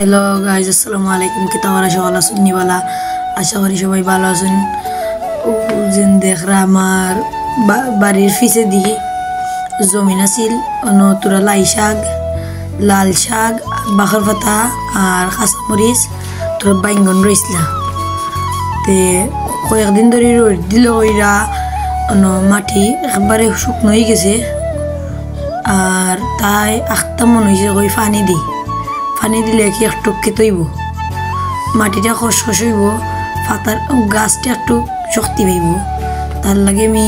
Hello guys, আসসালামু আলাইকুম। কিতাবারা সকাল আছেন নিবালা, আশা করি সবাই ভালো আছেন। ও যেন দেখরা আমার বাড়ির পিছে দিয়ে জমিন আছিল, তোরা লাই শাক, লাল শাক, বাখর পাতা আর কাঁচামরিচ, তোরা বাইঙ্গন রয়েছিলা। তে কয়েকদিন ধরে রোদ দিল, ওইরা মাটি একবারে শুকনো হয়ে গেছে। আর তাই আখটা মনে হয়েছে ওই পানি দিলে কি একটু খেতেইব, মাটিটা খসখস হইব, পাতার গাছটা একটু শক্তি পাইব। তার লাগে আমি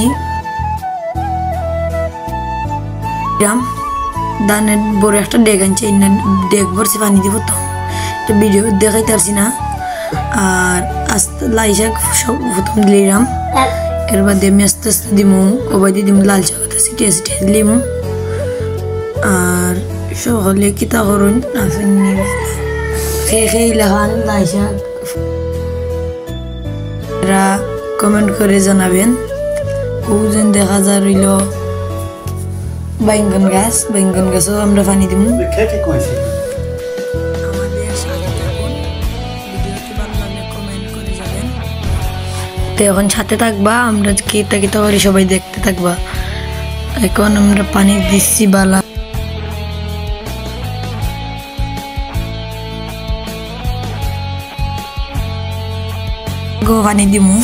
দানের বড় একটা ডেগ আনছি, ডেগ ভরছি পানি দিব। তো ভিডিও দেখাইতে পারছি না। আর আস্তে লাই শাক সব প্রথম দিলাম, এর বাদে আমি আস্তে আস্তে দিমু, ওবাদি দিম লাল শাক ছিটিয়ে ছিটিয়ে দিলিমু। আর সকলে কিতা করুন আছেন খেয়ে লেখান লাই শাক এরা কমেন্ট করে জানাবেন। ও যেন দেখা যায় রইল বাইঙ্গন গাছও আমরা পানি দিব। তো এখন সাথে থাকবা, আমরা কিতা কিতা করি সবাই দেখতে থাকবা। এখন আমরা পানি দিচ্ছি বালা, পানি দিমু।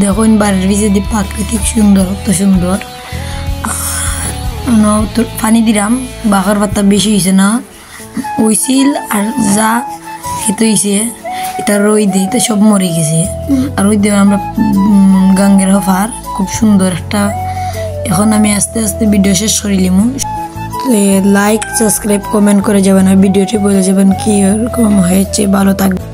দেখুন বাড়ির ভিজে দি প্রাকৃতিক সুন্দর, অত সুন্দর। পানি দিলাম, বাঘর পাতা বেশি হয়েছে না হয়েছিল, আর যা খেতে হয়েছে এটা রই দিই তো সব মরে গেছে। আর ওই দিয়ে আমরা গাঙ্গের হফার খুব সুন্দর একটা। এখন আমি আস্তে আস্তে ভিডিও শেষ করিলিমু। লাইক, সাবস্ক্রাইব, কমেন্ট করে যাবেন, আর ভিডিওটি বলে যাবেন কি রকম হয়েছে। ভালো থাকবে।